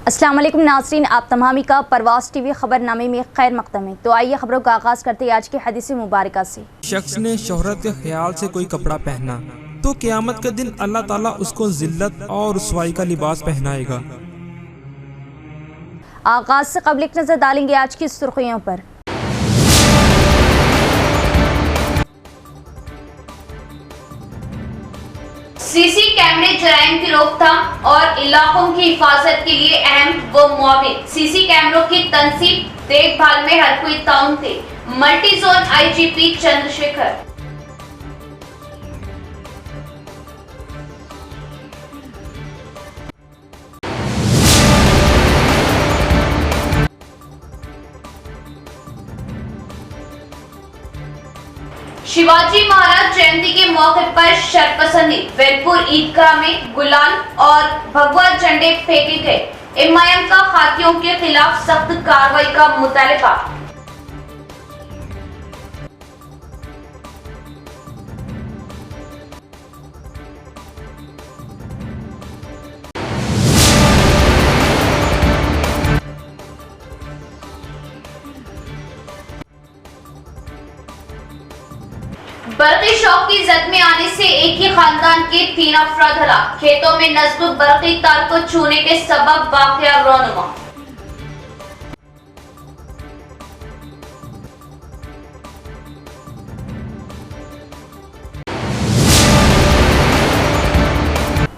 السلام علیکم ناظرین، آپ تمامی کا پرواز ٹی وی خبر نامے میں خیر مقدم ہے۔ تو آئیے خبروں کا آغاز کرتے ہیں آج کی حدیث مبارکہ سے۔ شخص نے شہرت کے خیال سے کوئی کپڑا پہنا تو قیامت کے دن اللہ تعالیٰ اس کو ذلت اور رسوائی کا لباس پہنائے گا۔ آغاز سے قبل ایک نظر ڈالیں گے آج کی سرخیوں پر۔ سی سی کیمرے جرائم کی روک تھام اور علاقوں کی حفاظت کے لیے اہم و معاون۔ سی سی کیمروں کی تنصیب دیکھ بھال میں ہر کوئی تعاون تھے۔ ملٹی زون آئی جی پی چندر شیکھر۔ شیواجی مہاراج جینتی کے موقع پر شرپسندی، ویرپور عیدگاہ میں گلال اور بھگوا جھنڈے پھینکے گئے۔ ایم آئی ایم کا خاکیوں کے خلاف سخت کارروائی کا مطالبہ۔ برقی شاک کی زد میں آنے سے ایک ہی خاندان کے 3 افراد ہلاک۔ کھیتوں میں نصب برقی تار کو چھونے کے سبب واقعہ رونما۔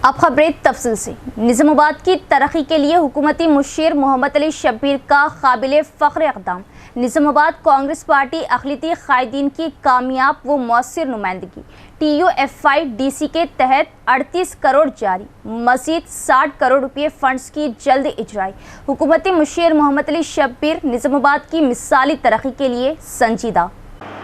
اب خبریں تفصیل سے۔ نظام آباد کی ترقی کے لیے حکومتی مشیر محمد علی شبیر کا قابل فخر اقدام۔ نظام آباد کانگریس پارٹی اقلیتی قائدین کی کامیاب و مؤثر نمائندگی۔ T U F I D C کے تحت 38 کروڑ جاری، مزید 60 کروڑ روپے فنڈز کی جلد اجرائی۔ حکومتی مشیر محمد علی شبیر نظام آباد کی مثالی ترقی کے لیے سنجیدہ۔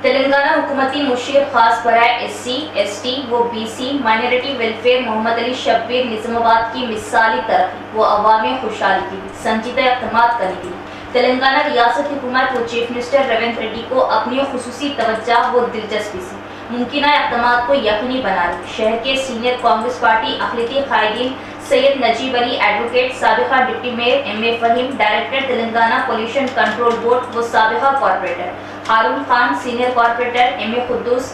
تلنگانہ حکومتی مشیر خاص برائے ایس سی ایس ٹی و بی سی مائنارٹی ویلفیئر محمد علی شبیر نظام آباد کی مثالی ترقی و عوامی خوشحالی کے لیے سنجیدہ اقدامات کرنے کے لیے تلنگانہ ریاست حکومت و چیف منسٹر ریونت ریڈی کو اپنی خصوصی توجہ و دلچسپی سے ممکنہ اقدامات کو یقینی بنا رہی شہر کے سینئر کانگریس پارٹی اقلیتی قائدین سید نجیب علی ایڈوکیٹ، سابقہ deputy mayor M A Faheem, director Telangana pollution control board و سابقہ corporator Haroon Khan, senior corporator M A Quddus,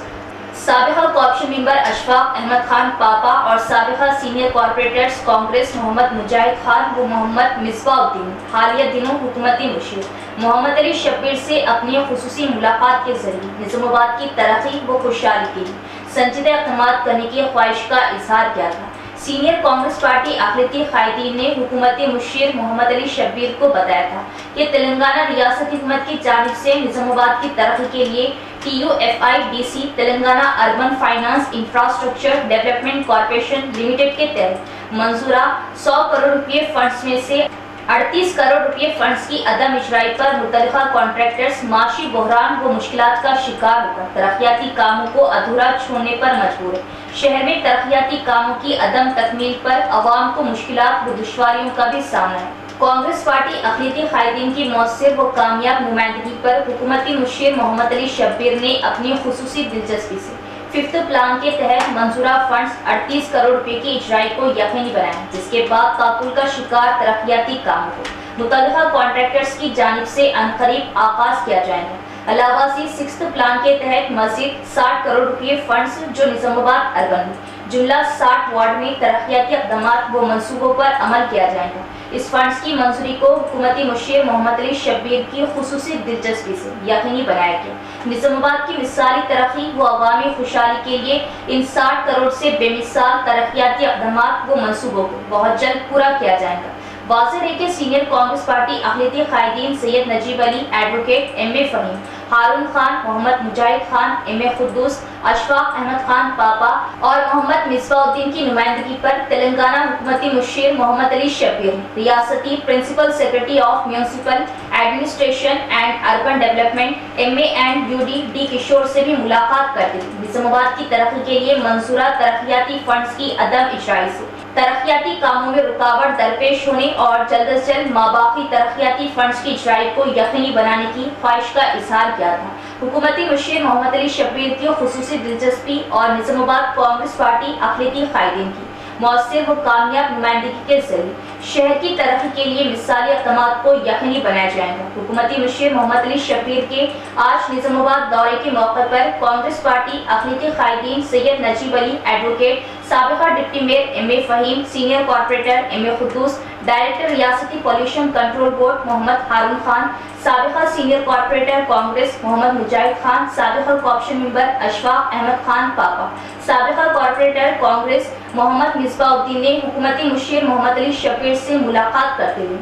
سابقہ کوآپشن ممبر اشفاق احمد خان پاپا اور سابقہ سینئر کارپوریٹرز کانگریس محمد مجاہد خان و محمد مصباح الدین حالیہ دنوں حکومتی مشیر محمد علی شبیر سے اپنی خصوصی ملاقات کے ذریعے نظام آباد کی ترقی و خوشحالی کے لیے سنجیدہ اقدامات کرنے کی خواہش کا اظہار کیا تھا۔ سینئر کانگریس پارٹی اقلیتی قائدین نے حکومتی مشیر محمد علی شبیر کو بتایا تھا کہ تلنگانہ ریاست حکومت کی جانب سے نظام آباد کی ترقی کے لیے T U F I D C Telangana urban finance infrastructure development corporation limited کے تحت منظورہ 100 کروڑ روپے فنڈز میں سے 38 کروڑ روپے فنڈز کی عدم اجرائی پر متعلقہ کانٹریکٹرز معاشی بحران و مشکلات کا شکار ہو کر ترقیاتی کاموں کو ادھورا چھوڑنے پر مجبور ہے۔ شہر میں ترقیاتی کاموں کی عدم تکمیل پر عوام کو مشکلات و دشواریوں کا بھی سامنا ہے۔ کانگریس پارٹی اقلیتی قائدین کی مؤثر و کامیاب نمائندگی پر حکومتی مشیر محمد علی شبیر نے اپنی خصوصی دلچسپی سے 5th پلان کے تحت منظورہ فنڈز 38 کروڑ روپے کی اجرائی کو یقینی بنایا، جس کے بعد تعطل کا شکار ترقیاتی کاموں کو متعلقہ کانٹریکٹرز کی جانب سے عنقریب آغاز کیا جائے گا۔ علاوہ سے 6th پلان کے تحت مزید 60 کروڑ روپے فنڈز جو نظام آباد اربن میں جملہ 60 وارڈ میں ترقیاتی اقدامات و منصوبوں پر عمل کیا جائے گا۔ اس فنڈز کی منظوری کو حکومتی مشیر محمد علی شبیر کی خصوصی دلچسپی سے یقینی بنایا گیا۔ نظام آباد کی مثالی ترقی و عوامی خوشحالی کے لیے ان 60 کروڑ سے بے مثال ترقیاتی اقدامات و منصوبوں کو بہت جلد پورا کیا جائے گا۔ واضح ہے کہ سینئر کانگریس پارٹی اقلیتی قائدین Syed Najeeb Ali advocate M A Fahim, Haroon Khan, Muhammad Mujahid Khan, M A قدوس، اشفاق احمد خان پاپا اور محمد مصباح الدین کی نمائندگی پر تلنگانہ حکومتی مشیر محمد علی شبیر نے ریاستی principal secretary of municipal administration and urban development M A and U D D Kishore سے بھی ملاقات کرتے ہوئے نظام آباد کی ترقی کے لیے منظورہ ترقیاتی فنڈز کی عدم اجرائی سے ترقیاتی کاموں میں رکاوٹ درپیش ہونے اور جلد از جلد ماباقی ترقیاتی فنڈز کی اجرائی کو یقینی بنانے کی خواہش کا اظہار کیا تھا۔ حکومتی مشیر محمد علی شبیر کی خصوصی دلچسپی اور نظام آباد کانگریس پارٹی اقلیتی قائدین کی مؤثر و کامیاب نمائندگی کے ذریعے शहर की तरक्की के लिए मिसाली इक़दामात को यकीनी बनाया जाएगा। हुकूमती मुशीर मोहम्मद अली शब्बीर के आज निज़ामाबाद दौरे के मौके पर कांग्रेस पार्टी अक़लियती क़ायदीन सैयद नजीब अली, एडवोकेट, साबिक़ा deputy mayor M A. Faheem, senior corporator M A. Quddus, director रियासती pollution control board Mohammed Haroon Khan, साबिक़ा सीनियर कॉर्पोरेटर कांग्रेस मोहम्मद मुजाहिद खान, साबिक़ा कॉर्पोरेशन मेंबर अशफाक अहमद खान पापा, साबिक़ा कॉर्पोरेटर कांग्रेस मोहम्मद मिसबाउद्दीन ने हुकूमती मुशीर मोहम्मद अली शब्बीर से मुलाकात करते हुए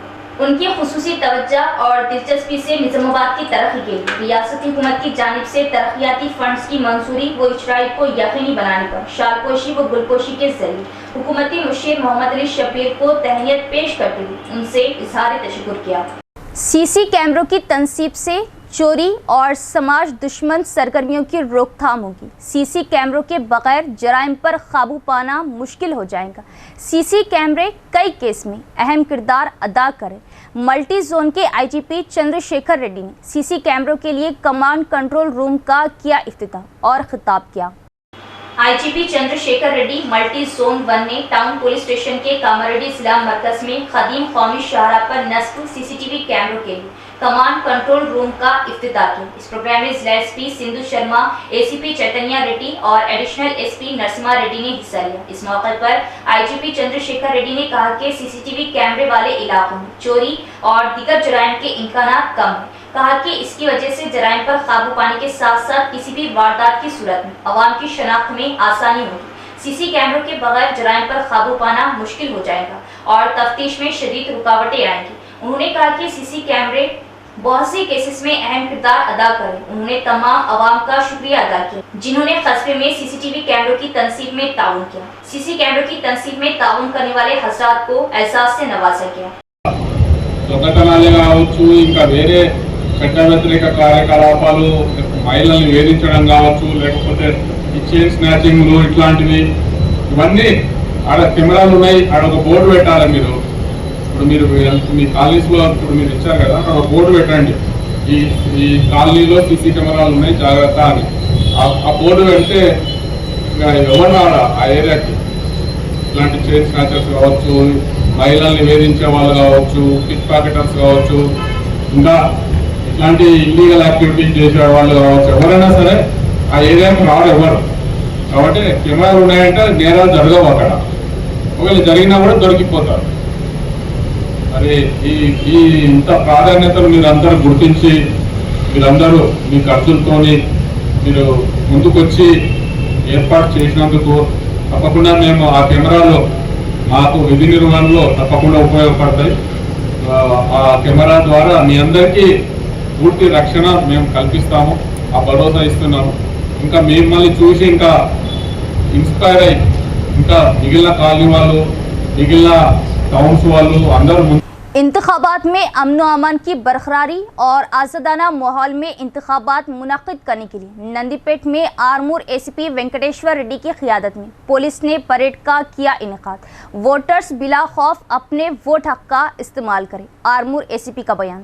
उनकी खुसूसी तवज्जो और दिलचस्पी से निज़ामाबाद की तरक्की के लिए रियासती हुकूमत की जानिब से तरक्याती फंड्स की मंजूरी व इजराई को यकीनी बनाने पर शालपोशी व गुलपोशी के जरिए हुकूमती मुशीर मोहम्मद अली शब्बीर को तहनीत पेश करते हुए उनसे इजहार तशक्कुर किया। सीसी कैमरों की तनसीब से चोरी और समाज दुश्मन सरगर्मियों की रोकथाम होगी। सीसी कैमरों के बगैर जराइम पर काबू पाना मुश्किल हो जाएगा। सीसी कैमरे कई केस में अहम किरदार अदा करें। मल्टी जोन के आईजीपी चंद्रशेखर रेड्डी ने सीसी कैमरों के लिए कमांड कंट्रोल रूम का किया इफ्तिताह और खिताब किया। IGP Chandrashekhar Reddy multi zone 1 ने टाउन पुलिस स्टेशन के कामारेड्डी जिला मरकज में खदीम कौमी शाहरा पर नस्ब सीसीटीवी कैमरों के लिए कमांड कंट्रोल रूम का इफ्तिताह किया। इस प्रोग्राम में जिला एसपी सिंधु शर्मा, एसीपी चैतन्या रेड्डी और एडिशनल एसपी नरसिम्हा रेड्डी ने हिस्सा लिया। इस मौके पर आईजीपी चंद्रशेखर रेड्डी ने कहा कि सीसीटीवी कैमरे वाले इलाकों में चोरी और दीगर जराइम के इम्कानात कम है। कहा कि इसकी वजह से जराइम पर काबू पाने के साथ साथ किसी भी वारदात की सूरत में अवाम की शनाख्त में आसानी होगी। सीसी कैमरों के बगैर जराइम पर काबू पाना मुश्किल हो जाएगा और तफ्तीश में शदीद रुकावटें आएंगी। उन्होंने कहा कि सीसी कैमरे बहुत सी केसेस में अहम किरदार अदा करें। उन्होंने तमाम अवाम का शुक्रिया अदा किया जिन्होंने कस्बे में सीसीटीवी कैमरों की तनसीब में ताउन किया। सीसी कैमरों की तनसीब में ताउन करने वाले हजरात को एहसास से नवाजा गया। దొంగతనాలే కావచ్చు, ఇంకా వేరే చట్ట వ్యతిరేక కార్యకలాపాలు, మహిళల్ని వేధించడం కావచ్చు, లేకపోతే ఈ చైన్ స్నాచింగ్లు ఇట్లాంటివి, ఇవన్నీ ఆడ కెమెరాలు ఉన్నాయి. ఆడ ఒక బోర్డు పెట్టాలి. ఇప్పుడు మీరు మీ కాలనీస్లో ఇప్పుడు మీరు ఇచ్చారు కదా, అక్కడ ఒక బోర్డు పెట్టండి, ఈ కాలనీలో సీసీ కెమెరాలు ఉన్నాయి జాగ్రత్త అని. ఆ బోర్డు పెడితే ఎవరు రాడా ఆ ఏరియాకి ఇట్లాంటి చైన్ స్నాచర్స్ కావచ్చు, మహిళల్ని వేధించే వాళ్ళు కావచ్చు, పిక్ పాకెటర్స్ కావచ్చు, ఇంకా ఇట్లాంటి ఇల్లీగల్ యాక్టివిటీస్ చేసే వాళ్ళు కావచ్చు, ఎవరైనా సరే ఆ ఏరియాకి రావడం ఎవరు. కాబట్టి కెమెరాలు ఉన్నాయంటే నేరాలు జరగవు అక్కడ. ఒకవేళ జరిగినా కూడా దొరికిపోతారు. మరి ఈ ఇంత ప్రాధాన్యతను మీరందరూ గుర్తించి మీరందరూ మీ ఖర్చులతోని మీరు ముందుకొచ్చి ఏర్పాటు చేసినందుకు తప్పకుండా మేము ఆ కెమెరాలు మాకు విధి నిర్వహణలో తప్పకుండా ఉపయోగపడతాయి. ఆ కెమెరా ద్వారా మీ అందరికీ పూర్తి రక్షణ మేము కల్పిస్తాము, ఆ భరోసా ఇస్తున్నాము. ఇంకా మిమ్మల్ని చూసి ఇంకా ఇన్స్పైర్ అయ్యి ఇంకా మిగిలిన కాలనీ వాళ్ళు, మిగిలిన టౌన్స్ వాళ్ళు అందరూ इंतखाबात में अमन अमान की बरकरारी और आज़ादाना माहौल में इंतखाबात मुनक़िद करने के लिए नंदीपेट में आरमूर एसीपी वेंकटेश्वर रेड्डी की क़ियादत में पुलिस ने परेड का किया इनेकाद। वोटर्स बिला खौफ अपने वोट हक़ का इस्तेमाल करें। आरमूर एसीपी का बयान।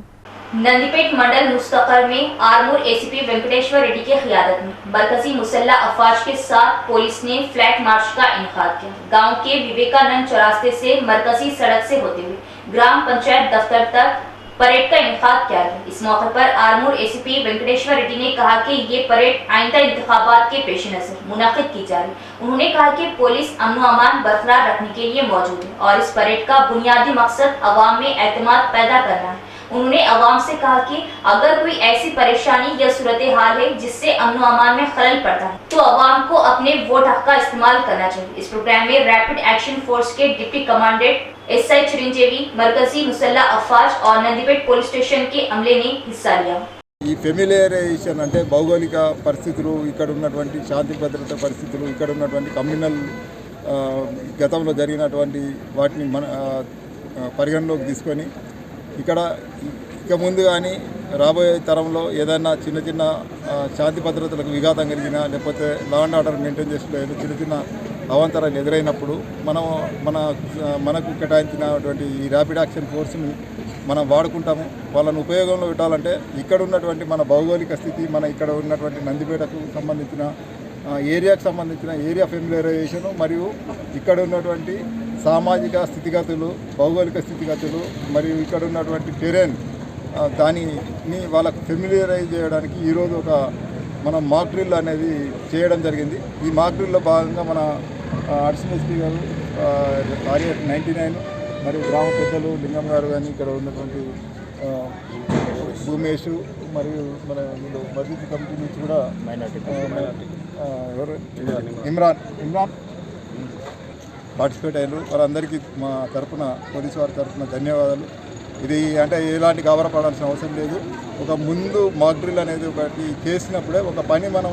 नंदीपेट मंडल मुस्तक़ल में आरमूर एसीपी वेंकटेश्वर रेड्डी की क़ियादत में मरकजी मुसल्लह अफवाज के साथ पुलिस ने फ्लैग मार्च का इनेकाद किया। गांव के विवेकानंद चौरास्ते से मरकजी सड़क से होते हुए ग्राम पंचायत दफ्तर तक परेड का इनेकाद किया गया। इस मौके पर आरमूर एसीपी वेंकटेश्वर रेड्डी ने कहा कि ये परेड आइंदा इंतखाबात के पेश नज़र मुनक़िद की जा रही। उन्होंने कहा कि पुलिस अमन अमान बरकरार रखने के लिए मौजूद है और इस परेड का बुनियादी मकसद अवाम में एतमाद पैदा करना है। उन्होंने अवाम से कहा कि अगर कोई ऐसी परेशानी या सूरत हाल है जिससे अमन अमान में खलल पड़ता है तो अवाम को अपने वोट हक़ का इस्तेमाल करना चाहिए। इस प्रोग्राम में रैपिड एक्शन फोर्स के डिप्टी कमांडेंट एसआई चिरंजीवी, मरकजी मुसल्लह अफवाज और नंदीपेट पुलिस स्टेशन के अमले ने हिस्सा लिया। ఈ ఫెమిలియరైజేషన్ అంటే భౌగోళిక పరిస్థితులు, ఇక్కడ ఉన్నటువంటి శాంతి భద్రత పరిస్థితులు, ఇక్కడ ఉన్నటువంటి కమ్యూనల్ గతంలో జరిగినటువంటి వాటిని పరిగణలోకి తీసుకొని ఇక్కడ ఇక ముందు కానీ రాబోయే తరంలో ఏదైనా చిన్న చిన్న శాంతి భద్రతలకు విఘాతం కలిగినా లేకపోతే లా అండ్ ఆర్డర్ మెయింటైన్ చేసే చిన్న చిన్న అవాంతరాలు ఎదురైనప్పుడు మనకు కేటాయించినటువంటి ఈ ర్యాపిడ్ యాక్షన్ ఫోర్స్ని మనం వాడుకుంటాము. వాళ్ళని ఉపయోగంలో పెట్టాలంటే ఇక్కడ ఉన్నటువంటి మన భౌగోళిక స్థితి, మన ఇక్కడ ఉన్నటువంటి నందిపేటకు సంబంధించిన ఏరియాకు సంబంధించిన ఏరియా ఫెమిలరైజేషను మరియు ఇక్కడ ఉన్నటువంటి సామాజిక స్థితిగతులు, భౌగోళిక స్థితిగతులు మరియు ఇక్కడ ఉన్నటువంటి టెరెన్ దానిని వాళ్ళకు ఫెమిలియరైజ్ చేయడానికి ఈరోజు ఒక మనం మాక్ డ్రిల్ అనేది చేయడం జరిగింది. ఈ మాక్ డ్రిల్లో భాగంగా మన అడిషనల్ ఎస్పీ గారు ఆర్య 99 మరియు గ్రామ పెద్దలు లింగం గారు కానీ ఇక్కడ ఉన్నటువంటి భూమేష్ మరియు మన మస్జిద్ కమిటీ నుంచి కూడా ఇమ్రాన్ పార్టిసిపేట్ అయ్యారు. వారందరికీ మా తరఫున పోలీసు వారి తరఫున ధన్యవాదాలు. ఇది అంటే ఎలాంటి గాబరపడాల్సిన అవసరం లేదు. ఒక ముందు మాక్ డ్రిల్ అనేది ఒకటి చేసినప్పుడే ఒక పని మనం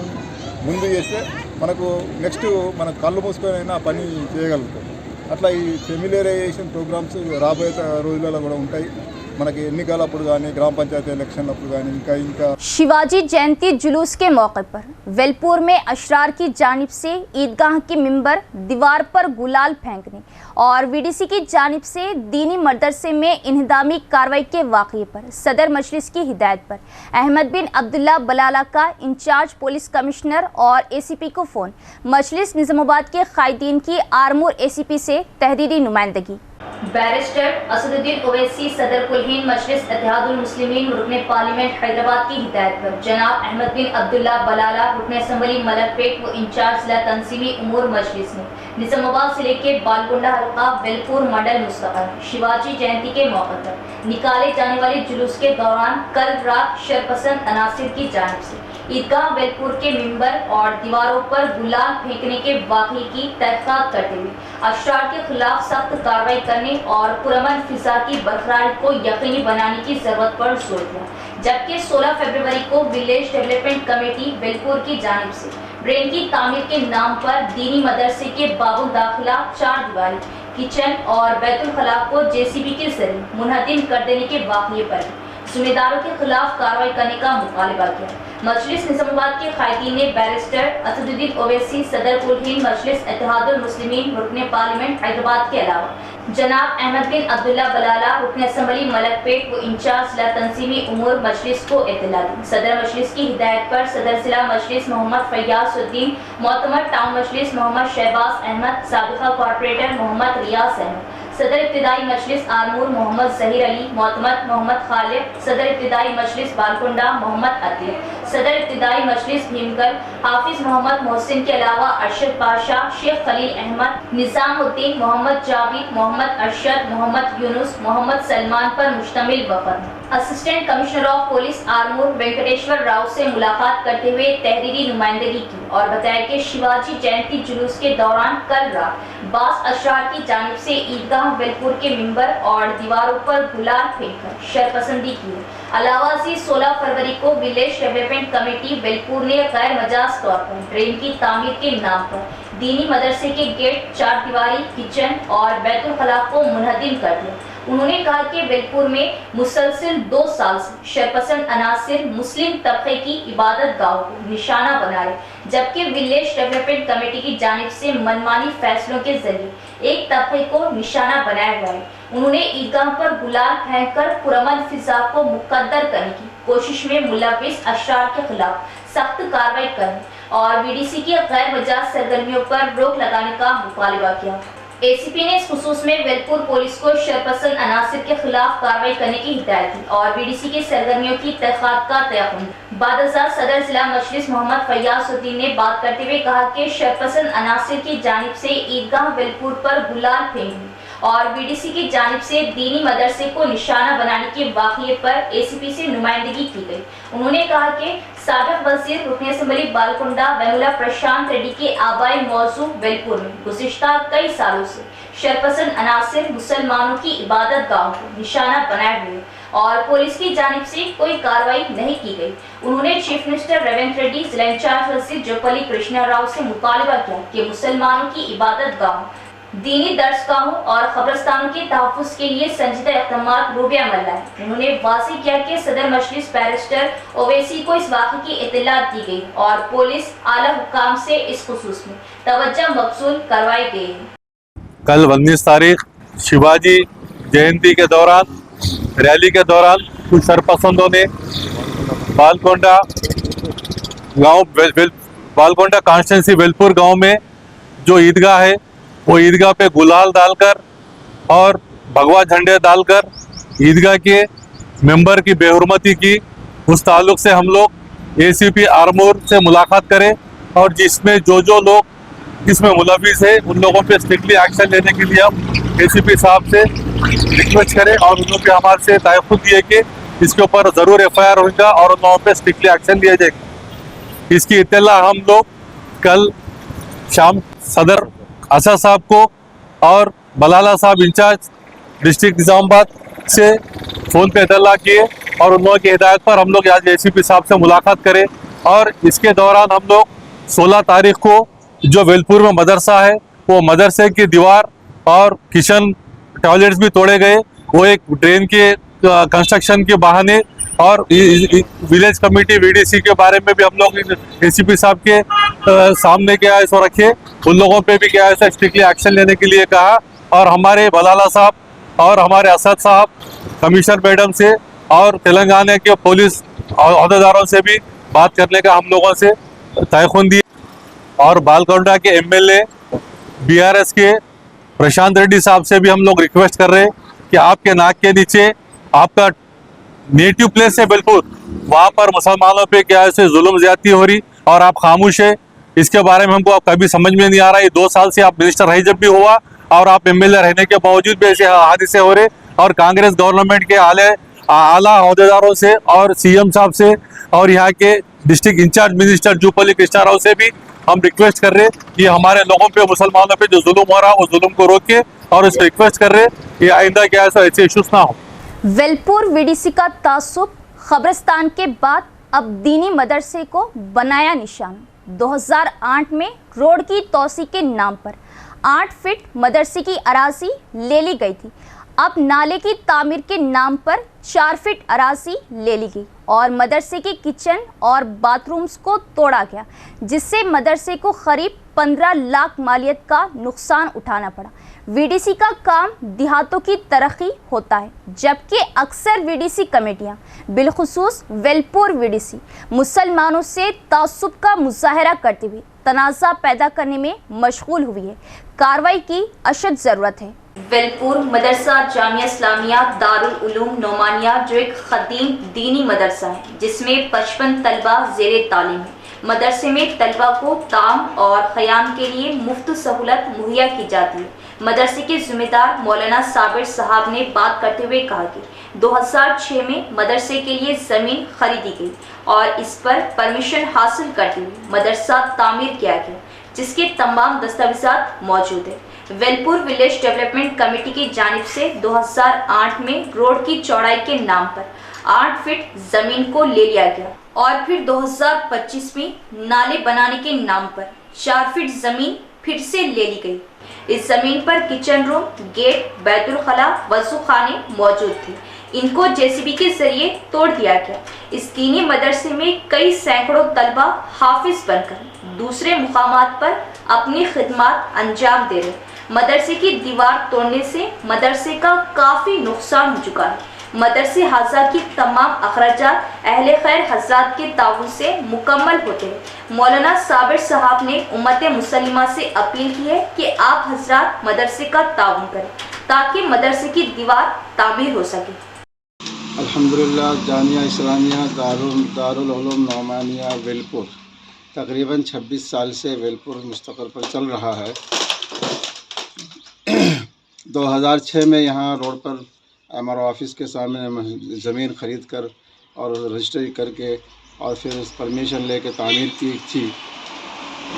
ముందు చేస్తే మనకు నెక్స్ట్ మనం కళ్ళు మూసుకొని ఆ పని చేయగలుగుతాం. అట్లా ఈ ఫెమిలియరైజేషన్ ప్రోగ్రామ్స్ రాబోయే రోజులలో కూడా ఉంటాయి. మనకి ఎన్నికలప్పుడు కానీ గ్రామ పంచాయతీ ఎలక్షన్లప్పుడు కానీ ఇంకా शिवाजी जयंती जुलूस के मौके पर वेलपुर में अशरार की जानिब से ईदगाह की मिंबर दीवार पर गुलाल फेंकने और वीडीसी की जानिब से दीनी मदरसे में इन्हदामी कार्रवाई के वाक़ये पर सदर मजलिस की हिदायत पर अहमद बिन अब्दुल्ला बलाला का इंचार्ज पुलिस कमिश्नर और एसीपी को फ़ोन। मजलिस निज़ामाबाद के कायदीन की आरमूर एसीपी से तहरीरी नुमाइंदगी। बैरिस्टर असदुद्दीन ओवैसी सदर कुल हिंद मजलिस इत्तेहादुल मुस्लिमीन रुकने पार्लियामेंट हैदराबाद की हिदायत पर जनाब अहमद बिन अब्दुल्ला बलाला रुकने असम्बली मलकपेट व इंचार्ज जिला तंजीमी उमूर मजलिस ने निजामाबाद जिले के बालकुंडा हल्का वेलपुर मंडल मुस्तक़ल शिवाजी जयंती के मौके पर निकाले जाने वाले जुलूस के दौरान कल रात शरपसंद अनासिर की जानिब से ईदगाह वेलपुर के मिंबर और दीवारों पर गुलाल फेंकने के वाक़ये की तहक़ीक़ात करते हुए अशरार के खिलाफ सख्त कार्रवाई करने और पुरअमन फिजा की बरकरारी को यकीनी बनाने की जरूरत पर जोर दिया। जबकि 16 फरवरी को विलेज डेवलपमेंट कमेटी वेलपुर की जानिब से ड्रेन की तामीर के नाम पर दीनी मदरसे के बाबू दाखिला 4 दीवारी किचन और बैतुल खला को जेसीबी के जरिए मुनहदिम कर देने के वाक़ये पर जिम्मेदारों के खिलाफ कार्रवाई करने का मुतालबा किया। मजलिस निजामाबाद के कायदीन ने बैरिस्टर असदुद्दीन ओवैसी सदर कुल हिंद मजलिस इत्तेहादुल मुस्लिमीन रुकने पार्लियामेंट हैदराबाद के अलावा जनाब अहमद बिन अब्दुल्ला बलाला रुकने असम्बली मलकपेट व इंचार्ज जिला तंजीमी उमूर मजलिस को इत्तला दी। सदर मजलिस की हिदायत पर सदर जिला मजलिस मोहम्मद फैयाजुद्दीन, मोतमद टाउन मजलिस मोहम्मद शहबाज अहमद, साबिका कॉर्पोरेटर मोहम्मद रियाज अहमद, सदर इब्तिदाई मजलिस आरमूर मोहम्मद जहीर अली, मोतमद मोहम्मद खालिद, सदर इब्तिदाई मजलिस बालकुंडा मोहम्मद अतीक, सदर इब्तिदाई मजलिस भीमगल हाफिज मोहम्मद मोहसिन के अलावा अरशद पाशा, शेख खलील अहमद, निजामुद्दीन, मोहम्मद जावेद, मोहम्मद अरशद, मोहम्मद यूनुस, मोहम्मद सलमान पर मुश्तमिल वफद assistant commissioner of police Armoor Venkateshwar Rao से मुलाकात करते हुए तहरीरी नुमाइंदगी की और बताया कि शिवाजी जयंती जुलूस के दौरान कल रात बास अशरार की जानिब से ईदगाह वेलपुर के मिंबर और दीवारों पर गुलाल फेंककर शरपसंदी की। अलावा 16 फरवरी को विलेज डेवलपमेंट कमेटी वेलपुर ने गैर मजाज तौर पर ड्रेन की तामीर के नाम पर दीनी मदरसे के गेट, 4 दीवारी किचन और बैतुल खला को मुनहदिम कर दिया। उन्होंने कहा कि वेलपुर में मुसलसिल 2 साल से शरपसंद अनासिर मुस्लिम तबके की इबादत गाहों को निशाना बना रहे, जबकि विलेज डेवलपमेंट कमेटी की जानिब से मनमानी फैसलों के जरिए एक तबके को निशाना बनाया हुआ है। उन्होंने ईदगाह पर गुलाल फेंककर पुरअमन फिजा को मुकद्दर करने की कोशिश में मुलविस अशरार के खिलाफ सख्त कार्रवाई करने और वीडीसी की गैर मजाज सरगर्मियों पर रोक लगाने का मुतालबा किया। एसीपी ने इस खुसूस में वेलपुर पुलिस को शरपसंद अनासिर के खिलाफ कार्रवाई करने की हिदायत दी और बीडीसी की सरगर्मियों की तहक़ीक़ात का तयक़ुन। बादशाह सदर जिला मजलिस मोहम्मद फैयाजुद्दीन ने बात करते हुए कहा कि शरपसंद अनासिर की जानिब से ईदगाह वेलपुर पर गुलाल फेंकने और बीडीसी की जानिब से दीनी मदरसे को निशाना बनाने के वाक़ये पर एसीपी से नुमाइंदगी की गई। उन्होंने कहा कि साबिक़ वज़ीर रुकने असम्बली बालकुंडा वेमुला प्रशांत रेड्डी के आबाई मौजू वेलपुर में गुज़िश्ता कई सालों से शरपसंद अनासिर मुसलमानों की इबादत गाहों को निशाना बनाए हुए और पुलिस की जानिब से कोई कार्रवाई नहीं की गई। उन्होंने चीफ मिनिस्टर रेवंत रेड्डी, जिला इंचार्ज वज़ीर जोपल्ली कृष्णा राव से मुतालबा किया कि मुसलमानों की इबादत गाहों, दीनी दर्सगाहों और कब्रिस्तानों के तहफ़्फ़ुज़ के लिए संजीदा इक़दामात रूबे अमल लाए। उन्होंने वाज़ेह किया कि सदर मजलिस बैरिस्टर ओवैसी को इस वाक़े की इत्तलात दी गई और पुलिस आला हुक्काम से इस खुसूस में तवज्जो मबसूल करवाई गई। कल 19 तारीख शिवाजी जयंती के दौरान रैली के दौरान कुछ सरपसंदों ने बालकोंडा गांव बालकोंडा कॉन्स्टिट्यूंसी वेलपुर गांव में जो ईदगाह है वो ईदगाह पे गुलाल डालकर और भगवा झंडे डालकर ईदगाह के मेंबर की बेहुरमती की। उस ताल्लुक से हम लोग एसीपी आरमूर से मुलाकात करें और जिसमें जो लोग इसमें मुलविस है उन लोगों पे स्ट्रिक्टली एक्शन लेने के लिए हम एसीपी साहब से रिक्वेस्ट करें और उन लोग हमारे से तयख्खुद दिए कि इसके ऊपर ज़रूर FIR होगा और उन लोगों पे स्ट्रिक्टली एक्शन लिया जाएगा। इसकी इत्तला हम लोग कल शाम सदर असद साहब को और बलाला साहब इंचार्ज डिस्ट्रिक्ट निज़ामाबाद से फ़ोन पे इत्तला किए और उन लोगों की हिदायत पर हम लोग आज ACP साहब से मुलाकात करें। और इसके दौरान हम लोग 16 तारीख को जो वेलपुर में मदरसा है वो मदरसे की दीवार और किचन टॉयलेट्स भी तोड़े गए, वो एक ड्रेन के कंस्ट्रक्शन के बहाने। और विलेज कमेटी VDC के बारे में भी हम लोग ACP साहब के सामने क्या है सो रखे, उन लोगों पे भी क्या है स्ट्रिक्टली एक्शन लेने के लिए कहा। और हमारे बलाला साहब और हमारे असद साहब कमिश्नर मैडम से और तेलंगाना के पुलिस अहदेदारों से भी बात करने का हम लोगों से तयख्खुद दिए। और बालकोंडा के MLA BRS के प्रशांत रेड्डी साहब से भी हम लोग रिक्वेस्ट कर रहे हैं कि आपके नाक के नीचे आपका नेटिव प्लेस है वेलपुर, वहाँ पर मुसलमानों पे क्या ऐसे जुल्म ज्यादती हो रही और आप खामोश है। इसके बारे में हमको कभी समझ में नहीं आ रहा है। 2 साल से आप मिनिस्टर रही जब भी हुआ और आप MLA रहने के बावजूद भी ऐसे हादसे हो रहे। और कांग्रेस गवर्नमेंट के आला अहदेदारों से और CM साहब से और यहाँ के district in charge minister Jupally Krishna Rao से भी हम रिक्वेस्ट कर रहे कि हमारे लोगों पे मुसलमानों पे जो जुल्म हो रहा है उस जुल्म को रोके और इस रिक्वेस्ट कर रहे कि आइंदा क्या ऐसे इश्यूज ना हो। वेलपुर VDC का तासुब, खबरस्तान के बाद अब दीनी मदरसे को बनाया निशाना। 2008 में रोड की तोसी के नाम पर 8 फीट मदरसे की अराजी ले ली गई थी। अब नाले की तामीर के नाम पर 4 फीट अराजी ले ली गई और मदरसे के किचन और बाथरूम्स को तोड़ा गया, जिससे मदरसे को करीब 15 लाख मालियत का नुकसान उठाना पड़ा। VDC का काम देहातों की तरक्की होता है, जबकि अक्सर VDC कमेटियां, बिलखुसूस वेलपुर VDC, मुसलमानों से तासुब का मुजाहरा करते हुए तनाज़ा पैदा करने में मशगूल हुई है। कार्रवाई की अशद ज़रूरत है। वेलपुर मदरसा जामिया इस्लामिया दारुल उलूम नोमानिया जो एक ख़दीम दीनी मदरसा है जिसमें 55 तलबा ज़ेरे तालीम है। मदरसे में तलबा को ताम और क़याम के लिए मुफ्त सहूलत मुहैया की जाती है। मदरसे के ज़िम्मेदार मौलाना साबिर साहब ने बात करते हुए कहा कि 2006 में मदरसे के लिए ज़मीन खरीदी गई और इस पर परमिशन हासिल करते हुए मदरसा तामीर किया गया, जिसके तमाम दस्तावेज़ात मौजूद है। वेलपुर विलेज डेवलपमेंट कमेटी की जानिब से 2008 में रोड की चौड़ाई के नाम पर 8 फीट जमीन को ले लिया गया और फिर 2025 में नाले बनाने के नाम पर 4 फीट जमीन फिर से ले ली गई। इस जमीन पर किचन रूम, गेट, बैतुल खला, वजू खाने मौजूद थे। इनको JCB के जरिए तोड़ दिया गया। इस दीनी मदरसे में कई सैकड़ों तलबा हाफिज बनकर दूसरे मुकामात पर अपनी खिदमत अंजाम दे रहे। मदरसे की दीवार तोड़ने से मदरसे का काफ़ी नुकसान हो चुका है। मदरसे हाजा की तमाम अखराजात अहले खैर हजरात के ताउन से मुकम्मल होते हैं। मौलाना साबिर साहब ने उम्मत मुसलिमा से अपील की है कि आप हजरात मदरसे का ताउन करें ताकि मदरसे की दीवार तामीर हो सके। अल्हम्दुलिल्लाह जामिया इस्लामिया दारुल उलूम नोमानिया वेलपुर तकरीबन 26 साल से वेलपुर मुस्तकिल पर चल रहा है। 2006 में यहाँ रोड पर MRO ऑफिस के सामने ज़मीन ख़रीद कर और रजिस्ट्री करके और फिर उस परमिशन लेके तामीर की थी।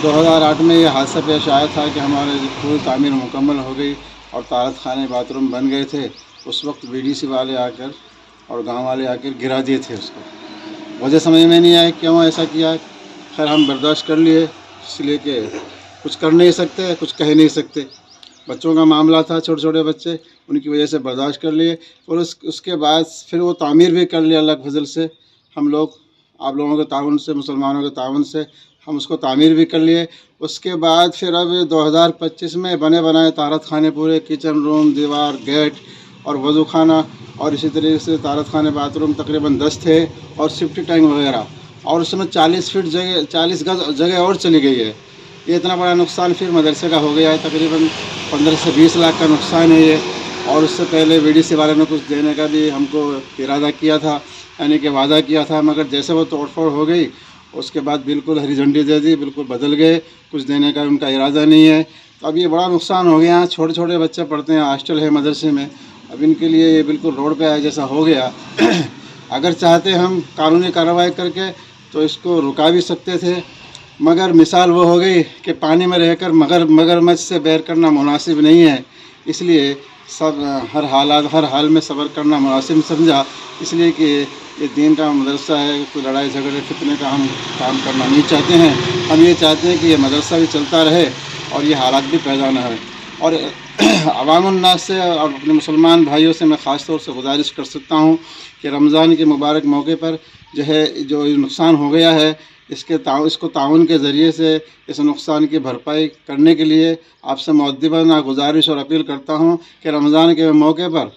2008 में ये हादसा पेश आया था कि हमारे पूरी तामीर मुकम्मल हो गई और तारत खाने बाथरूम बन गए थे। उस वक्त VDC वाले आकर और गांव वाले आकर गिरा दिए थे उसको। वजह समझ में नहीं आया क्यों ऐसा किया। खैर हम बर्दाश्त कर लिए, इसलिए कि कुछ कर नहीं सकते, कुछ कह नहीं सकते। बच्चों का मामला था, छोटे छोटे बच्चे, उनकी वजह से बर्दाश्त कर लिए। और उसके बाद फिर वो तामीर भी कर लिया अल्लाह के फजल से। हम लोग आप लोगों के ताउन से, मुसलमानों के ताउन से हम उसको तामीर भी कर लिए। उसके बाद फिर अब 2025 में बने बनाए तारत खाने पूरे, किचन रूम, दीवार, गेट और वज़ू खाना और इसी तरीके से तारत खाने बाथरूम तकरीबन 10 थे और सेफ्टी टैंक वगैरह और उसमें 40 फीट जगह 40 गज जगह और चली गई है। ये इतना बड़ा नुकसान फिर मदरसे का हो गया है। तकरीबन 15 से 20 लाख का नुकसान है ये। और उससे पहले VDC वाले ने कुछ देने का भी हमको इरादा किया था, यानी कि वादा किया था, मगर जैसे वो तोड़फोड़ हो गई उसके बाद बिल्कुल हरी झंडी दे दी, बिल्कुल बदल गए, कुछ देने का उनका इरादा नहीं है। तो अब ये बड़ा नुकसान हो गया। छोटे छोटे बच्चे पढ़ते हैं, हॉस्टल है मदरसे में, अब इनके लिए ये बिल्कुल रोड पे आए जैसा हो गया। अगर चाहते हम कानूनी कार्रवाई करके तो इसको रुका भी सकते थे, मगर मिसाल वो हो गई कि पानी में रहकर मगरमच्छ से बैर करना मुनासिब नहीं है। इसलिए सब हर हाल में सब्र करना मुनासिब समझा, इसलिए कि ये दीन का मदरसा है, कोई लड़ाई झगड़े फितने का हम काम करना नहीं चाहते हैं। हम ये चाहते हैं कि ये मदरसा भी चलता रहे और ये हालात भी पैदा न हो। और अवामुन्नास से और अपने मुसलमान भाइयों से मैं ख़ास तौर से गुजारिश कर सकता हूँ कि रमज़ान के मुबारक मौके पर जो नुकसान हो गया है, इसको ताउन के ज़रिए से इस नुकसान की भरपाई करने के लिए आपसे मुअद्दिबाना गुजारिश और अपील करता हूँ कि रमज़ान के मौके पर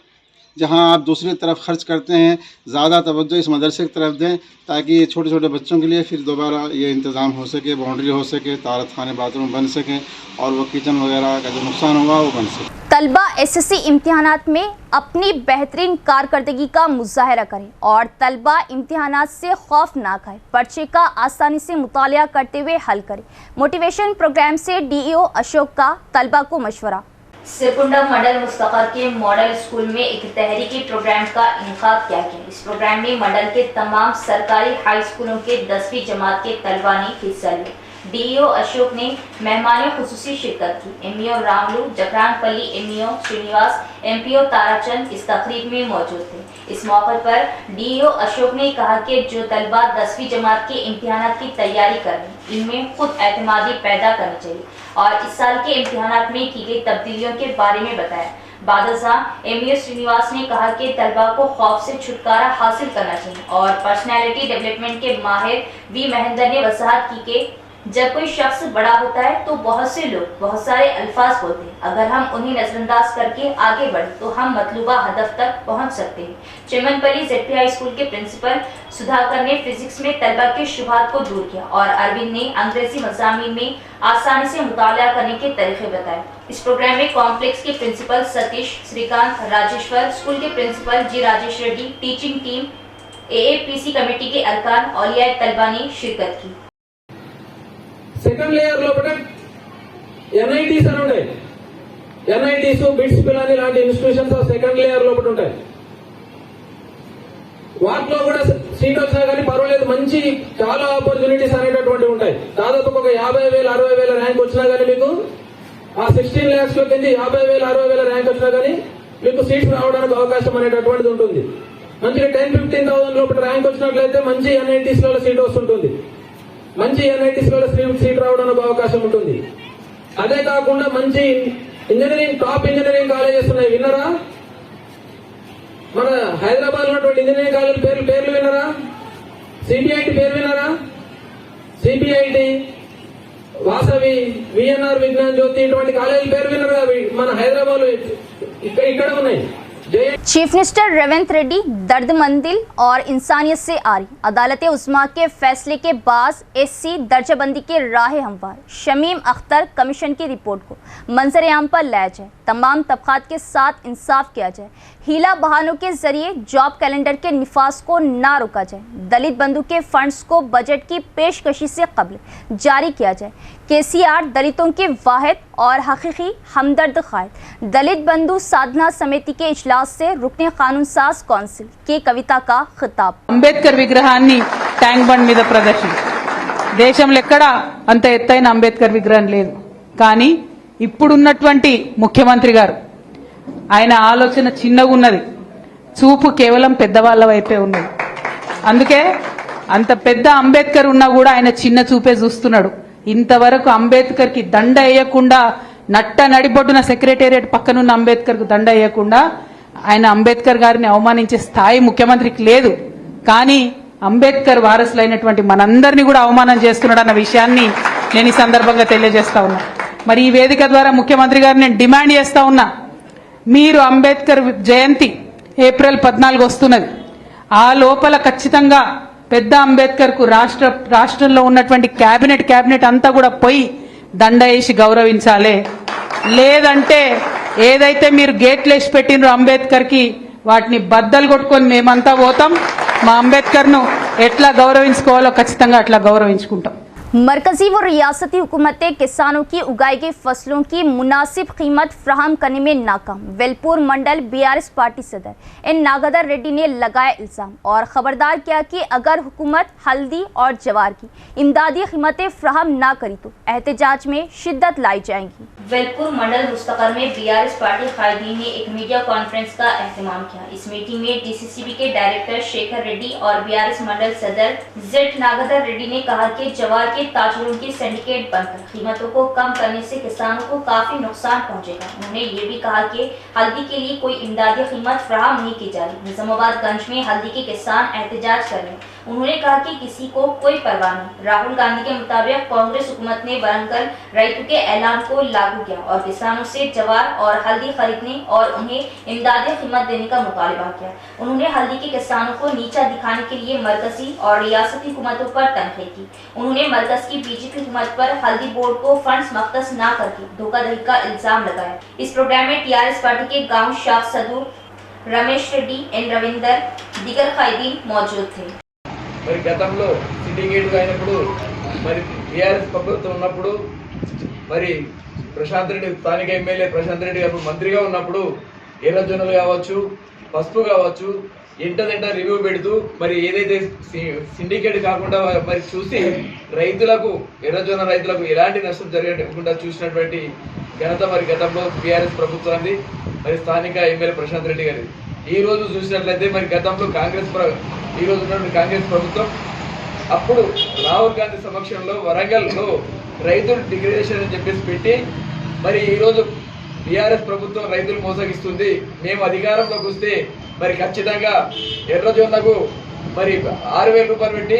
जहाँ आप दूसरी तरफ खर्च करते हैं, ज़्यादा तवज्जो इस मदरसे की तरफ दें, ताकि छोटे छोटे बच्चों के लिए फिर दोबारा ये इंतज़ाम हो सके, बाउंड्री हो सके, तारत खाने बाथरूम बन सकें और वो किचन वगैरह का जो नुकसान हुआ वो बन सके। तलबा SSC इम्तिहानात में अपनी बेहतरीन कारकर्दगी का मुजाहरा करें और तलबा इम्तिहानात से खौफ ना खाए, पर्चे का आसानी से मुतालिया करते हुए हल करें। मोटिवेशन प्रोग्राम से DEO अशोक का तलबा को मशवरा। सिरकुंडा मंडल मुस्तकर के मॉडल स्कूल में एक तहरीकी प्रोग्राम का इनेकाद किया गया। इस प्रोग्राम में मंडल के तमाम सरकारी हाई स्कूलों के 10वीं जमात के तलबा ने हिस्सा लिया। DEO अशोक ने मेहमान खुसूसी शिरकत की। MEO Ramulu, जकरानपल्ली MEO Srinivas, MPO Tarachand इस तकरीब में मौजूद थे। इस मौके पर DEO अशोक ने कहा कि जो तलबा 10वीं जमात के इम्तिहानात की तैयारी कर रहे हैं, इनमें खुद एतमादी पैदा करनी चाहिए और इस साल के इम्तिहानात में की गई तब्दीलियों के बारे में बताया। बादशाह MEO श्रीनिवास ने कहा कि तलबा को खौफ से छुटकारा हासिल करना चाहिए और पर्सनैलिटी डेवलपमेंट के माहिर V महेंद्र ने वजाहत की कि जब कोई शख्स बड़ा होता है तो बहुत से लोग बहुत सारे अल्फाज बोलते हैं। अगर हम उन्हें नजरअंदाज करके आगे बढ़े तो हम मतलूबा हदफ तक पहुंच सकते हैं। चिमनपल्ली ZPI स्कूल के प्रिंसिपल सुधाकर ने फिजिक्स में तलबा के शुबहात को दूर किया और अरविंद ने अंग्रेजी मज़ामीन में आसानी से मुतालिया करने के तरीके बताए। इस प्रोग्राम में कॉम्प्लेक्स के प्रिंसिपल सतीश, श्रीकांत, राजेश्वर, स्कूल के principal G Rajesh Reddy, teaching team, AAPC committee के अरकान, औलिया तलबा ने शिरकत की। సెకండ్ లేయర్ లోపల NITs అని ఉంటాయి. NITs, బిట్స్ పిలాని లాంటి ఇన్స్టిట్యూషన్స్ సెకండ్ లేయర్ లోపల ఉంటాయి. వాటిలో కూడా సీట్ వచ్చినా కానీ పర్వాలేదు, మంచి చాలా ఆపర్చునిటీస్ అనేటటువంటి ఉంటాయి. దాదాపు ఒక 50,000 60,000 ర్యాంక్ వచ్చినా కానీ మీకు ఆ 16 lakhs లో కింద 50,000 60,000 ర్యాంక్ వచ్చినా కానీ మీకు సీట్స్ రావడానికి అవకాశం అనేటటువంటిది ఉంటుంది. మంచిగా 10-15,000 లోపల ర్యాంక్ వచ్చినట్లయితే మంచి NITs లో సీట్ వస్తుంటుంది. మంచి NITs లో సీట్ రావడానికి అవకాశం ఉంటుంది. అదే కాకుండా మంచి ఇంజనీరింగ్, టాప్ ఇంజనీరింగ్ కాలేజెస్ ఉన్నాయి. విన్నారా? మన హైదరాబాద్ ఉన్నటువంటి ఇంజనీరింగ్ కాలేజ్ పేర్లు విన్నారా? CBIT పేరు విన్నారా? CBIT, వాసవి, VNR, విజ్ఞాన్ జ్యోతి, ఇటువంటి కాలేజీల పేరు విన్నారా? మన హైదరాబాద్ లో ఇక్కడ ఉన్నాయి. चीफ मिनिस्टर रेवंत रेड्डी दर्दमंदिल और इंसानियत से आरी अदालत उस्मा के फैसले के बाद SC दर्जाबंदी के राह हमवार शमीम अख्तर कमीशन की रिपोर्ट को मंजर आम पर लाया जाए, तमाम तबकात के साथ इंसाफ किया जाए, हीला बहानों के जरिए जॉब कैलेंडर के निफाज को ना रोका जाए, दलित बंधु के फंड्स को बजट की पेशकशी से कबल जारी किया जाए, KCR दलितों के वाहिद और हकीकी हमदर्द खायद, दलित बंधु साधना समिति के इजलास से रुकने कानून साज कौंसिल की कविता का खिताब। అంబేద్కర్ విగ్రహాన్ని ట్యాంక్ బండ్ మీద ప్రదర్శన. దేశంలో ఎక్కడా అంత ఎత్తైన అంబేద్కర్ విగ్రహం లేదు. కానీ ఇప్పుడున్నటువంటి ముఖ్యమంత్రి గారు, ఆయన ఆలోచన చిన్నగా ఉన్నది, చూపు కేవలం పెద్దవాళ్ళ వైపే ఉన్నది. అందుకే అంత పెద్ద అంబేద్కర్ ఉన్నా కూడా ఆయన చిన్న చూపే చూస్తున్నాడు. ఇంతవరకు అంబేద్కర్ కి దండ వేయకుండా, నట్ట నడిబొడ్డున సెక్రటేరియట్ పక్కనున్న అంబేద్కర్ కు దండ వేయకుండా ఆయన అంబేద్కర్ గారిని అవమానించే స్థాయి ముఖ్యమంత్రికి లేదు. కానీ అంబేద్కర్ వారసులైనటువంటి మనందరినీ కూడా అవమానం చేస్తున్నాడన్న విషయాన్ని నేను ఈ సందర్భంగా తెలియజేస్తా ఉన్నా. మరి ఈ వేదిక ద్వారా ముఖ్యమంత్రి గారిని నేను డిమాండ్ చేస్తా ఉన్నా, మీరు అంబేద్కర్ జయంతి ఏప్రిల్ 14 వస్తున్నది, ఆ లోపల ఖచ్చితంగా పెద్ద అంబేద్కర్కు రాష్ట్రంలో ఉన్నటువంటి క్యాబినెట్ అంతా కూడా పోయి దండ వేసి గౌరవించాలి. లేదంటే ఏదైతే మీరు గేట్లు వేసి పెట్టినరో అంబేద్కర్కి వాటిని బద్దలు కొట్టుకొని మేమంతా పోతాం. మా అంబేద్కర్ను ఎట్లా గౌరవించుకోవాలో ఖచ్చితంగా అట్లా గౌరవించుకుంటాం. मरकजी व रियासती हुकूमतें किसानों की उगाई गई फसलों की मुनासिब कीमत फ्राहम करने में नाकाम। वेलपुर मंडल बीआरएस पार्टी सदर एन नागेंद्र रेड्डी ने लगाया इल्ज़ाम और ख़बरदार किया कि अगर हुकूमत हल्दी और जवार की इमदादी कीमतें फ्राहम ना करी तो एहतजाज में शिद्दत लाई जाएंगी। वेलपुर मंडल मुस्तकर में बीआरएस पार्टी कायदीन ने एक मीडिया कॉन्फ्रेंस का एहतमाम किया। इस मीटिंग में डीसीसीबी के डायरेक्टर शेखर रेड्डी और बीआरएस मंडल सदर जेड नागेंद्र रेड्डी ने कहा कि जवार के ताजरों की सिंडिकेट बनकर कीमतों को कम करने से किसानों को काफी नुकसान पहुंचेगा। उन्होंने ये भी कहा कि हल्दी के लिए कोई इमदादी कीमत फराहम नहीं की जा रही। निजामाबाद गंज में हल्दी के किसान एहतजाज कर रहे हैं। उन्होंने कहा कि किसी को कोई परवाह नहीं। राहुल गांधी के मुताबिक कांग्रेस हुकूमत ने वरंगल रैतु के ऐलान को लागू किया और किसानों से जवार और हल्दी खरीदने और उन्हें इमदादी कीमत देने का मुतालबा किया। उन्होंने हल्दी के किसानों को नीचा दिखाने के लिए मरकजी और रियासती हुकूमतों पर तनकीद की। उन्होंने मरकज की बीजेपी हुकूमत पर हल्दी बोर्ड को फंड्स मख्तस न करके धोखाधड़ी का इल्जाम लगाया। इस प्रोग्राम में टीआरएस पार्टी के गांव शाख सदूर रमेश रेड्डी एन रविंदर दीगर कायदीन मौजूद थे। మరి గతంలో సిండికేట్ అయినప్పుడు మరి టీఆర్ఎస్ ప్రభుత్వం ఉన్నప్పుడు మరి ప్రశాంత్ రెడ్డి స్థానిక ఎమ్మెల్యే ప్రశాంత్ రెడ్డి గారు మంత్రిగా ఉన్నప్పుడు ఎర్ర జొన్నలు కావచ్చు పసుపు కావచ్చు ఇంటదింట రివ్యూ పెడుతూ మరి ఏదైతే సిండికేట్ కాకుండా మరి చూసి రైతులకు ఎర్రజొన్న రైతులకు ఎలాంటి నష్టం జరగకుండా చూసినటువంటి ఘనత మరి గతంలో టీఆర్ఎస్ ప్రభుత్వాన్ని మరి స్థానిక ఎమ్మెల్యే ప్రశాంత్ రెడ్డి గారి. ఈ రోజు చూసినట్లయితే మరి గతంలో ఈ రోజు ఉన్నటువంటి కాంగ్రెస్ ప్రభుత్వం అప్పుడు రాహుల్ గాంధీ సమక్షంలో వరంగల్లో రైతులు డిక్లరేషన్ అని చెప్పేసి పెట్టి మరి ఈరోజు టీఆర్ఎస్ ప్రభుత్వం రైతులు మోసగిస్తుంది. మేము అధికారంలోకి వస్తే మరి ఖచ్చితంగా ఎర్రజొన్నకు మరి 6,000 రూపాయలు పెట్టి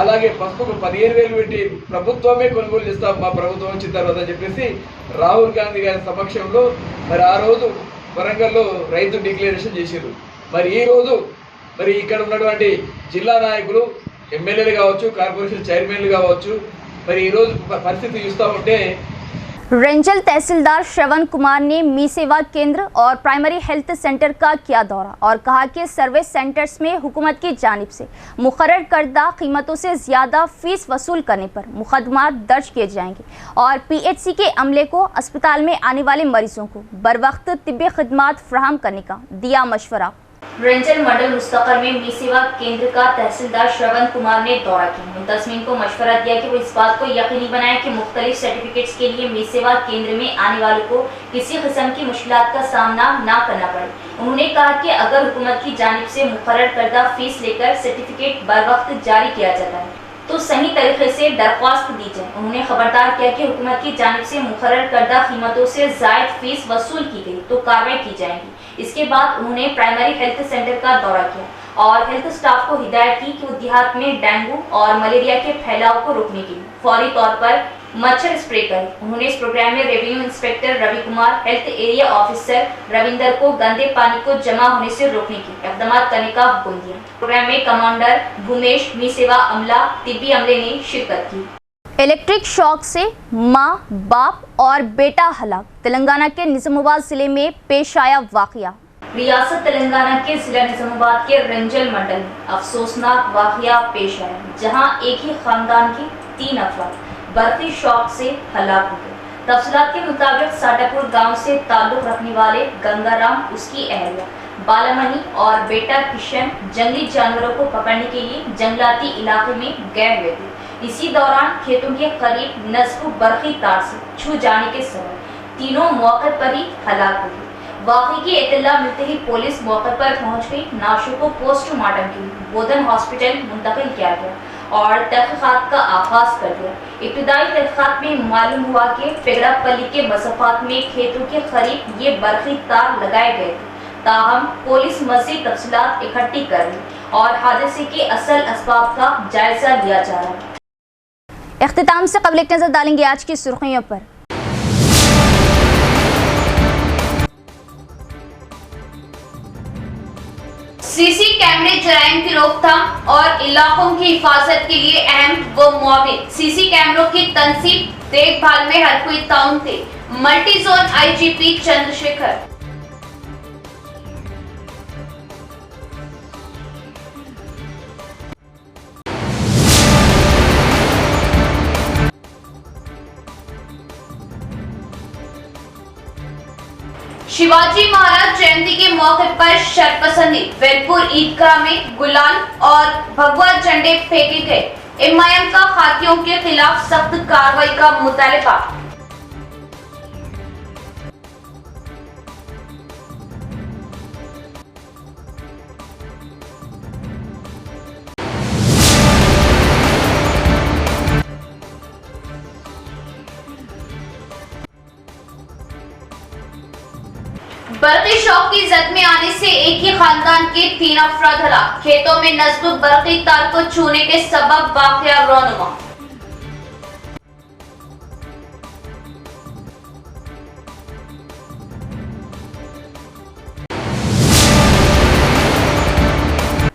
అలాగే పసుపుకు 15,000 పెట్టి ప్రభుత్వమే కొనుగోలు చేస్తాం మా ప్రభుత్వం వచ్చిన తర్వాత అని చెప్పేసి రాహుల్ గాంధీ గారి సమక్షంలో మరి ఆ రోజు వరంగల్లో రైతు డిక్లరేషన్ చేశారు. మరి ఈ రోజు మరి ఇక్కడ ఉన్నటువంటి జిల్లా నాయకులు ఎమ్మెల్యేలు కావచ్చు కార్పొరేషన్ చైర్మన్లు కావచ్చు మరి ఈ రోజు పరిస్థితి చూస్తూ ఉంటే रेंजल तहसीलदार श्रवण कुमार ने मी सेवा केंद्र और प्राइमरी हेल्थ सेंटर का किया दौरा और कहा कि सर्विस सेंटर्स में हुकूमत की जानिब से मुकर्रर करदा कीमतों से ज़्यादा फीस वसूल करने पर मुकदमा दर्ज किए जाएंगे और पीएचसी के अमले को अस्पताल में आने वाले मरीजों को बरवक्त तिब्बी खिदमात फराहम करने का दिया मशवरा। रेंजल मंडल मुस्तकर में मी सेवा केंद्र का तहसीलदार श्रवण कुमार ने दौरा किया। मुंतजमीन को मशवरा दिया कि वो इस बात को यकीनी बनाए कि मुख्तलिफ सर्टिफिकेट्स के लिए मी सेवा केंद्र में आने वालों को किसी किस्म की मुश्किलात का सामना न करना पड़े। उन्होंने कहा कि अगर हुकूमत की जानिब से मुकर्रर करदा फीस लेकर सर्टिफिकेट बर वक्त जारी किया जाता है तो सही तरीके से दरख्वास्त दी जाए। उन्होंने खबरदार किया कि हुकूमत की जानिब से मुकर्रर करदा कीमतों से जायद फीस वसूल की गई तो कार्रवाई की जाएगी। इसके बाद उन्होंने प्राइमरी हेल्थ सेंटर का दौरा किया और हेल्थ स्टाफ को हिदायत की कि वो देहात में डेंगू और मलेरिया के फैलाव को रोकने के लिए फौरी तौर पर मच्छर स्प्रे करें। उन्होंने इस प्रोग्राम में revenue inspector Ravi Kumar, health area officer Ravinder को गंदे पानी को जमा होने से रोकने के इक़दाम करने का हुक्म दिया। प्रोग्राम में कमांडर भूमेश, मी सेवा अमला, तिब्बी अमले ने शिरकत की। इलेक्ट्रिक शॉक से मां, बाप और बेटा हलाक। तेलंगाना के निजामाबाद जिले में पेश आया वाकया। रियासत तेलंगाना के जिला निजामाबाद के रेंजल मंडल में अफसोसनाक वाकया पेश आया जहां एक ही खानदान के 3 अफराद बर्फी शॉक से हलाक हो गए। तफसीलात के मुताबिक साटापुर गांव से ताल्लुक रखने वाले गंगाराम, उसकी अहलिया बालामणि और बेटा किशन जंगली जानवरों को पकड़ने के लिए जंगलाती इलाके में गए हुए थे। इसी दौरान खेतों के करीब नस्ब बरखी तार से छू जाने के सबब तीनों मौके पर ही हलाक हो गए। वाक़ई की इत्तला मिलते ही पुलिस मौके पर पहुंच गई। नाशों को पोस्टमार्टम के लिए बोधन हॉस्पिटल मुंतकिल किया गया और तहकीकात का आगाज कर दिया। इब्तदाई तहकीकात में मालूम हुआ कि पेगड़ापल्ली के मसफात में खेतों के करीब ये बरखी तार लगाए गए थे। ताहम पुलिस मज़ीद तफसीलात इकट्ठी कर रही और हादसे के असल असबाब का जायजा लिया जा रहा है। इख्तिताम से क़ब्ल एक नज़र डालेंगे आज की सुर्खियों पर। सीसी कैमरे जराइम की रोकथाम और इलाकों की हिफाजत के लिए अहम व मुआविन। सीसी कैमरों की तनसीब देखभाल में हर कोई ताउन थे। Multi zone IGP Chandrashekhar. Shivaji Maharaj Jayanti के मौके पर शरपसंदी। वेलपुर ईदगाह में गुलाल और भगवा झंडे फेंके गए। MIM का खातियों के खिलाफ सख्त कार्रवाई का मुतालबा। बरक़ी शौक की जद में आने से एक ही खानदान के 3 अफराद हलाक। खेतों में नस्ब बरक़ी तार को छूने के सबब वाक़या रौनुमा।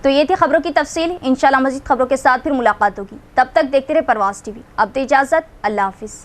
तो ये थी खबरों की तफसील। इंशाल्लाह मज़ीद खबरों के साथ फिर मुलाकात होगी। तब तक देखते रहे परवाज़ TV। अब दे इजाज़त, अल्लाह हाफिज़।